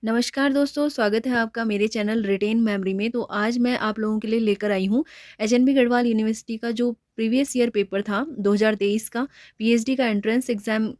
नमस्कार दोस्तों, स्वागत है आपका मेरे चैनल रिटेन मेमोरी में। तो आज मैं आप लोगों के लिए लेकर आई हूँ एचएनबी गढ़वाल यूनिवर्सिटी का जो प्रीवियस ईयर पेपर था 2023 का पीएचडी का एंट्रेंस एग्ज़ाम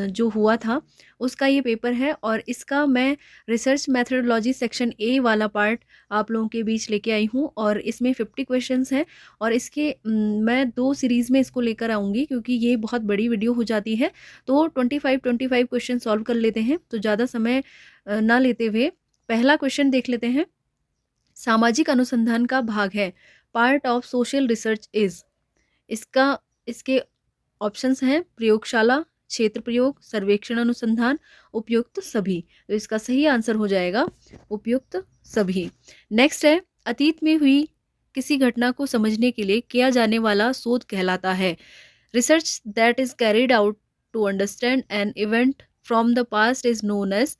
जो हुआ था उसका ये पेपर है। और इसका मैं रिसर्च मेथडोलॉजी सेक्शन ए वाला पार्ट आप लोगों के बीच लेके आई हूँ और इसमें 50 क्वेश्चंस हैं। और इसके मैं 2 सीरीज़ में इसको लेकर आऊँगी क्योंकि ये बहुत बड़ी वीडियो हो जाती है। तो 25 क्वेश्चन सॉल्व कर लेते हैं। तो ज़्यादा समय ना लेते हुए पहला क्वेश्चन देख लेते हैं। सामाजिक अनुसंधान का भाग है, part of social research is. इसके ऑप्शंस हैं प्रयोगशाला, क्षेत्र प्रयोग, सर्वेक्षण अनुसंधान, उपयुक्त सभी। तो इसका सही आंसर हो जाएगा उपयुक्त सभी। नेक्स्ट है, अतीत में हुई किसी घटना को समझने के लिए किया जाने वाला शोध कहलाता है। Research that is carried out to understand an event from the past is known as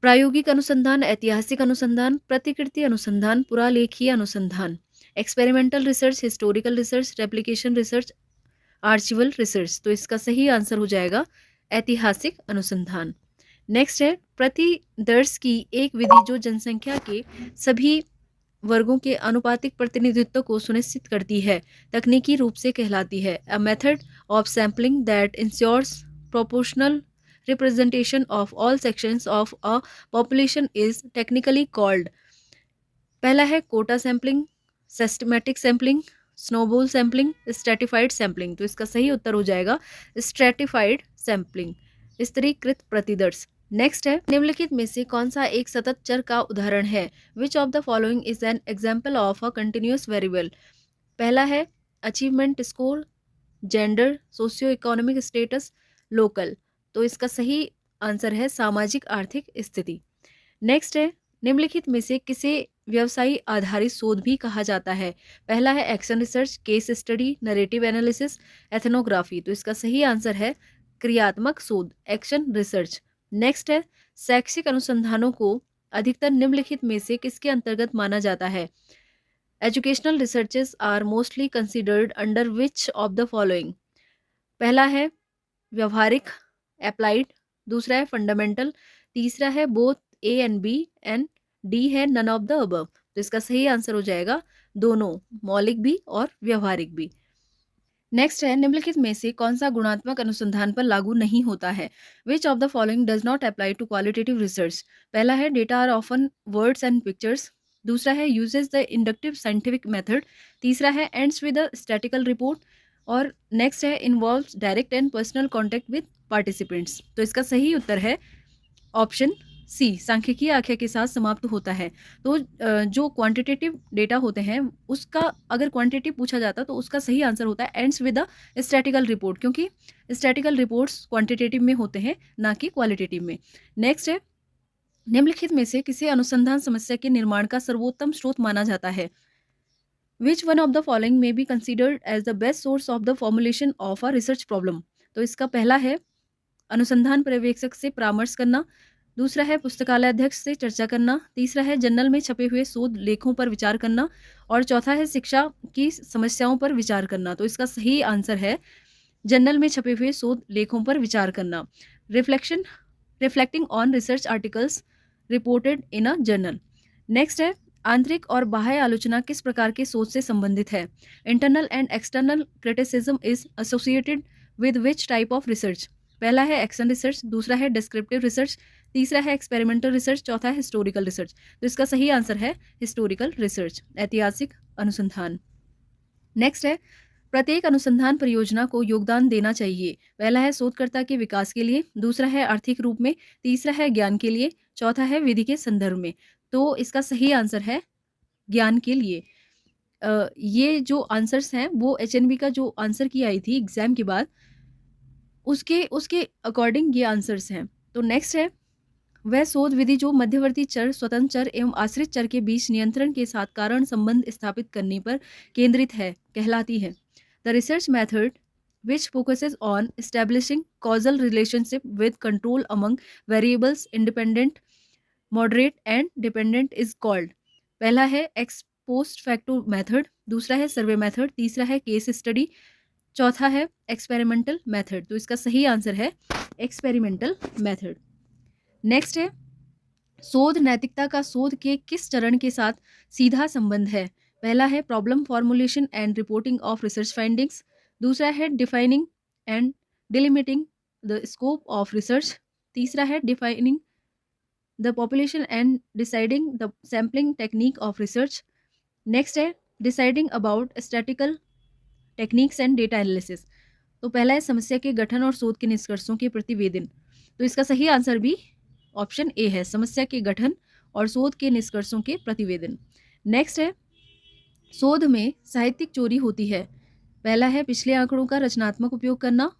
प्रायोगिक अनुसंधान, ऐतिहासिक अनुसंधान, प्रतिकृति अनुसंधान, पुरालेखीय अनुसंधान। Experimental research, historical research, replication research, archival research. तो इसका सही आंसर हो जाएगा ऐतिहासिक अनुसंधान। नेक्स्ट है, प्रतिदर्श की एक विधि जो जनसंख्या के सभी वर्गों के आनुपातिक प्रतिनिधित्व को सुनिश्चित करती है, तकनीकी रूप से कहलाती है। A method of sampling that ensures proportional representation of all sections of a population is technically called। पहला है quota sampling, systematic sampling, snowball sampling, stratified sampling. तो इसका सही उत्तर हो जाएगा स्ट्रेटिफाइड सैम्पलिंग, स्तरीकृत प्रतिदर्श। नेक्स्ट है, निम्नलिखित में से कौन सा एक सतत चर का उदाहरण है? Which of the following is an example of a continuous variable? पहला है achievement score, gender, socio economic status, local. तो इसका सही आंसर है सामाजिक आर्थिक स्थिति। नेक्स्ट है, निम्नलिखित में से किसे व्यवसायी आधारित शोध भी कहा जाता है? पहला है action research, case study, narrative analysis, ethnography. तो इसका सही आंसर है क्रियात्मक शोध, एक्शन रिसर्च। नेक्स्ट है, शैक्षिक अनुसंधानों को अधिकतर निम्नलिखित में से किसके अंतर्गत माना जाता है? Educational researches are mostly considered under which of the following? पहला है व्यवहारिक, अप्लाइड, दूसरा है फंडामेंटल, तीसरा है both A and B, and D है नन ऑफ द अबव। तो इसका सही आंसर हो जाएगा दोनों, मौलिक भी और व्यवहारिक भी। नेक्स्ट है, निम्नलिखित में से कौन सा गुणात्मक अनुसंधान पर लागू नहीं होता है? Which of the following does not apply to qualitative research? पहला है data are often words and pictures, दूसरा है uses the inductive scientific method, तीसरा है ends with a statical report, और नेक्स्ट है involves direct and personal contact with participants. तो इसका सही उत्तर है ऑप्शन सी, सांख्यिकीय आख्या के साथ समाप्त होता है। तो जो क्वांटिटेटिव डेटा होते हैं उसका अगर क्वांटिटेटिव पूछा जाता तो उसका सही आंसर होता है ends with a statical report, क्योंकि स्टैटिकल रिपोर्ट्स क्वांटिटेटिव में होते हैं ना कि क्वालिटेटिव में। नेक्स्ट है, निम्नलिखित में से किसी अनुसंधान समस्या के निर्माण का सर्वोत्तम स्रोत माना जाता है? Which one of the following may be considered as the best source of the formulation of a research problem? तो इसका पहला है अनुसंधान पर्यवेक्षक से परामर्श करना, दूसरा है पुस्तकालय अध्यक्ष से चर्चा करना, तीसरा है जर्नल में छपे हुए शोध लेखों पर विचार करना, और चौथा है शिक्षा की समस्याओं पर विचार करना। तो इसका सही आंसर है जर्नल में छपे हुए शोध लेखों पर विचार करना। Reflecting on research articles reported in a journal. Next है, आंतरिक और बाह्य आलोचना किस प्रकार के शोध से संबंधित है? Internal and external criticism is associated with which type of research? पहला है एक्शन रिसर्च, दूसरा है डिस्क्रिप्टिव रिसर्च, तीसरा है एक्सपेरिमेंटल रिसर्च, चौथा है हिस्टोरिकल रिसर्च। तो इसका सही आंसर है हिस्टोरिकल रिसर्च, ऐतिहासिक अनुसंधान। नेक्स्ट है, प्रत्येक अनुसंधान परियोजना को योगदान देना चाहिए। पहला है शोधकर्ता के विकास के लिए, दूसरा है आर्थिक रूप में, तीसरा है ज्ञान के लिए, चौथा है विधि के संदर्भ में। तो इसका सही आंसर है ज्ञान के लिए। ये जो आंसर्स हैं वो एचएनबी का जो आंसर की आई थी एग्जाम के बाद उसके उसके अकॉर्डिंग ये आंसर्स हैं। तो नेक्स्ट है, वह शोध विधि जो मध्यवर्ती चर, स्वतंत्र चर एवं आश्रित चर के बीच नियंत्रण के साथ कारण संबंध स्थापित करने पर केंद्रित है कहलाती है? The research method which focuses on establishing causal relationship with control among variables independent, moderate and dependent is called। पहला है ex post facto मेथड, दूसरा है सर्वे मेथड, तीसरा है केस स्टडी, चौथा है एक्सपेरिमेंटल मेथड। तो इसका सही आंसर है एक्सपेरिमेंटल मेथड। नेक्स्ट है, शोध नैतिकता का शोध के किस चरण के साथ सीधा संबंध है? पहला है problem formulation and reporting of research findings, दूसरा है defining and delimiting the scope of research, तीसरा है defining the population and deciding the sampling technique of research, next है deciding about statical techniques and data analysis. तो पहला है समस्या के गठन और शोध के निष्कर्षों के प्रतिवेदन। तो इसका सही आंसर भी ऑप्शन ए है, समस्या के गठन और शोध के निष्कर्षों के प्रतिवेदन। नेक्स्ट है शोध में साहित्यिक चोरी होती है। पहला है पिछले आंकड़ों का रचनात्मक उपयोग करना,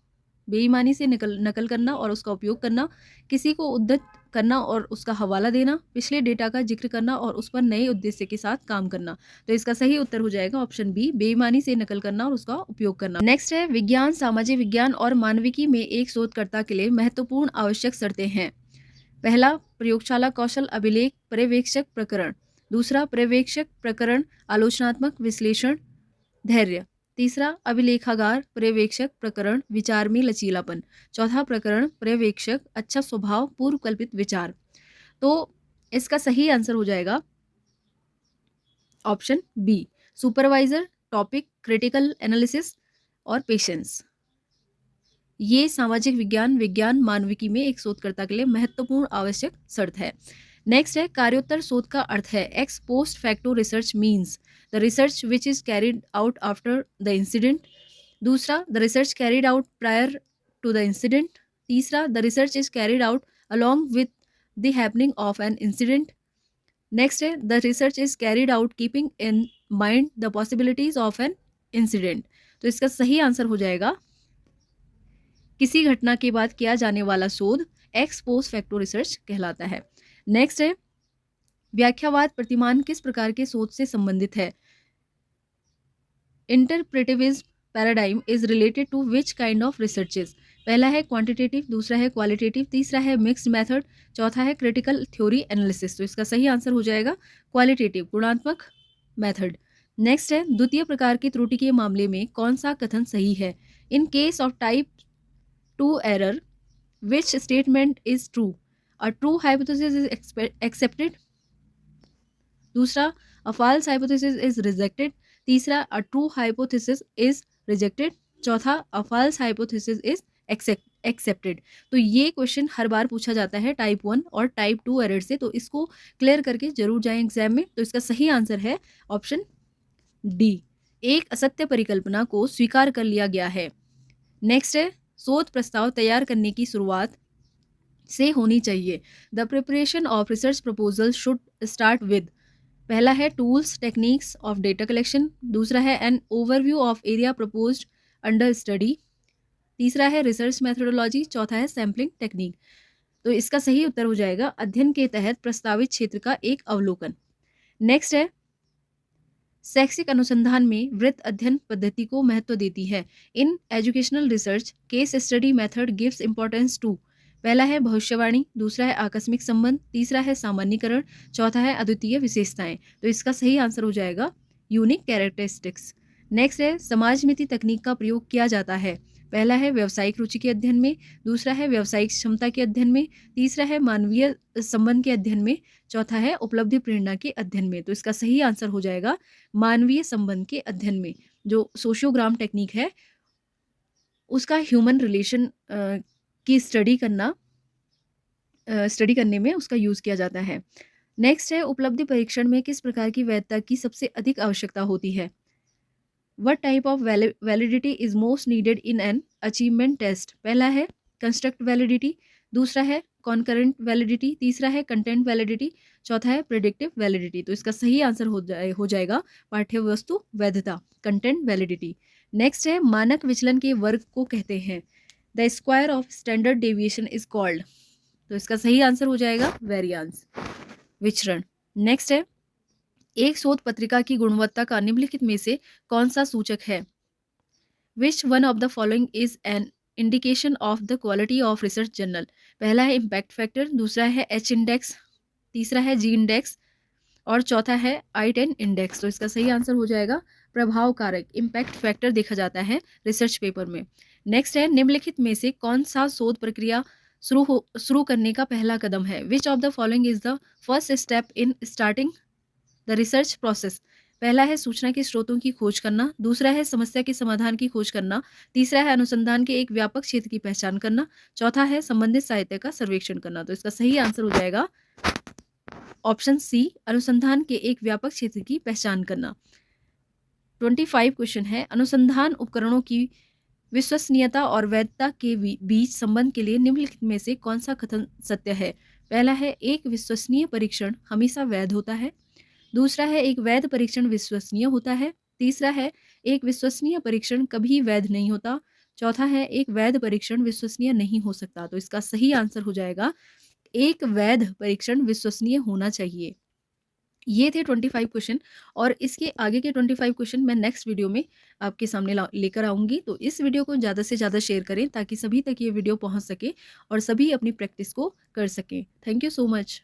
बेईमानी से नकल करना और उसका उपयोग करना, किसी को उद्धृत करना और उसका हवाला देना, पिछले डेटा का जिक्र करना और उस पर नए उद्देश्य के साथ काम करना। तो इसका सही उत्तर हो जाएगा ऑप्शन बी, बेईमानी से नकल करना और उसका उपयोग करना। नेक्स्ट है विज्ञान, सामाजिक विज्ञान और मानविकी में एक शोधकर्ता के लिए महत्वपूर्ण आवश्यक शर्तें हैं। पहला प्रयोगशाला कौशल अभिलेख पर्यवेक्षक प्रकरण, दूसरा पर्यवेक्षक प्रकरण आलोचनात्मक विश्लेषण धैर्य, तीसरा अभिलेखागार पर्यवेक्षक प्रकरण विचार में लचीलापन, चौथा प्रकरण पर्यवेक्षक अच्छा स्वभाव पूर्व कल्पित विचार। तो इसका सही आंसर हो जाएगा option B, supervisor, topic, critical analysis और पेशेंस। ये सामाजिक विज्ञान, विज्ञान, मानविकी में एक शोधकर्ता के लिए महत्वपूर्ण आवश्यक शर्त है। नेक्स्ट है कार्योत्तर शोध का अर्थ है ex post facto research means the research which is carried out after the incident, दूसरा the research carried out prior to the incident, तीसरा the research is carried out along with the happening of an incident, next है the research is carried out keeping in mind the possibilities of an incident. तो इसका सही answer हो जाएगा किसी घटना के बाद किया जाने वाला शोध एक्स पोस्ट फैक्टो रिसर्च कहलाता है। नेक्स्ट है व्याख्यावाद प्रतिमान किस प्रकार के शोध से संबंधित है? Interpretivism paradigm is related to which kind of researches? पहला है क्वांटिटेटिव, दूसरा है क्वालिटेटिव, तीसरा है मिक्स्ड मेथड, चौथा है क्रिटिकल थ्योरी एनालिसिस। तो इसका सही आंसर हो जाएगा क्वालिटेटिव, गुणात्मक मेथड। नेक्स्ट है द्वितीय प्रकार की त्रुटि के मामले में कौन सा कथन सही है? In case of type 2 error, which statement is true? A true hypothesis is accepted, दूसरा a false hypothesis is rejected, तीसरा a true hypothesis is rejected, चौथा a false hypothesis is accepted। तो ये क्वेश्चन हर बार पूछा जाता है टाइप 1 और type 2 error से, तो इसको क्लियर करके जरूर जाएं एग्जाम में। तो इसका सही आंसर है ऑप्शन डी, एक असत्य परिकल्पना को स्वीकार कर लिया गया है। नेक्स्ट है शोध प्रस्ताव तैयार करने की शुरुआत से होनी चाहिए। The preparation of research proposal should start with, पहला है tools techniques of data collection, दूसरा है an overview of area proposed under study, तीसरा है रिसर्च मेथोडोलॉजी, चौथा है सैम्पलिंग टेक्निक। तो इसका सही उत्तर हो जाएगा अध्ययन के तहत प्रस्तावित क्षेत्र का एक अवलोकन। नेक्स्ट है शैक्षिक अनुसंधान में वृत्त अध्ययन पद्धति को महत्व देती है। In educational research case study method gives importance to, पहला है भविष्यवाणी, दूसरा है आकस्मिक संबंध, तीसरा है सामान्यीकरण, चौथा है अद्वितीय विशेषताएं। तो इसका सही आंसर हो जाएगा यूनिक कैरेक्टरिस्टिक्स। नेक्स्ट है समाजमिति तकनीक का प्रयोग किया जाता है। पहला है व्यावसायिक रुचि के अध्ययन में, दूसरा है व्यावसायिक क्षमता के अध्ययन में, तीसरा है मानवीय संबंध के अध्ययन में, चौथा है उपलब्धि प्रेरणा के अध्ययन में। तो इसका सही आंसर हो जाएगा मानवीय संबंध के अध्ययन में। जो सोशियोग्राम टेक्निक है उसका ह्यूमन रिलेशन की स्टडी करने में उसका यूज किया जाता है। नेक्स्ट है उपलब्धि परीक्षण में किस प्रकार की वैधता की सबसे अधिक आवश्यकता होती है? What type of validity is most needed in an achievement test? पहला है कंस्ट्रक्ट वैलिडिटी, दूसरा है कॉन्करेंट वैलिडिटी, तीसरा है कंटेंट वैलिडिटी, चौथा है प्रेडिक्टिव वैलिडिटी। तो इसका सही आंसर हो जाएगा पाठ्य वस्तु वैधता, कंटेंट वैलिडिटी। नेक्स्ट है मानक विचलन के वर्ग को कहते हैं। The square of standard deviation is called. तो इसका सही आंसर हो जाएगा वेरियांस, विचरण। नेक्स्ट है एक शोध पत्रिका की गुणवत्ता का निम्नलिखित में से कौन सा सूचक है? Which one of the following is an indication of the quality of research journal? पहला है इम्पैक्ट फैक्टर, दूसरा है एच इंडेक्स, तीसरा है जी इंडेक्स और चौथा है I10 इंडेक्स। तो इसका सही आंसर हो जाएगा प्रभाव कारक, इम्पैक्ट फैक्टर देखा जाता है रिसर्च पेपर में। नेक्स्ट है निम्नलिखित में से कौन सा शोध प्रक्रिया शुरू करने का पहला कदम है? Which of the following is the first step in starting the research process? पहला है सूचना के स्रोतों की खोज करना, दूसरा है समस्या के समाधान की खोज करना, तीसरा है अनुसंधान के एक व्यापक क्षेत्र की पहचान करना, चौथा है संबंधित साहित्य का सर्वेक्षण करना। तो इसका सही आंसर हो जाएगा ऑप्शन सी, अनुसंधान के एक व्यापक क्षेत्र की पहचान करना। 25 क्वेश्चन है, अनुसंधान उपकरणों की विश्वसनीयता और वैधता के बीच संबंध के लिए निम्नलिखित में से कौन सा कथन सत्य है? पहला है, एक विश्वसनीय परीक्षण हमेशा वैध होता है। दूसरा है, एक वैध परीक्षण विश्वसनीय होता है। तीसरा है, एक विश्वसनीय परीक्षण कभी वैध नहीं होता। चौथा है, एक वैध परीक्षण विश्वसनीय नहीं हो सकता। तो इसका सही आंसर हो जाएगा, एक वैध परीक्षण विश्वसनीय होना चाहिए। ये थे 25 क्वेश्चन और इसके आगे के 25 क्वेश्चन मैं नेक्स्ट वीडियो में आपके सामने लेकर आऊँगी। तो इस वीडियो को ज़्यादा से ज़्यादा शेयर करें ताकि सभी तक ये वीडियो पहुँच सके और सभी अपनी प्रैक्टिस को कर सकें। Thank you so much.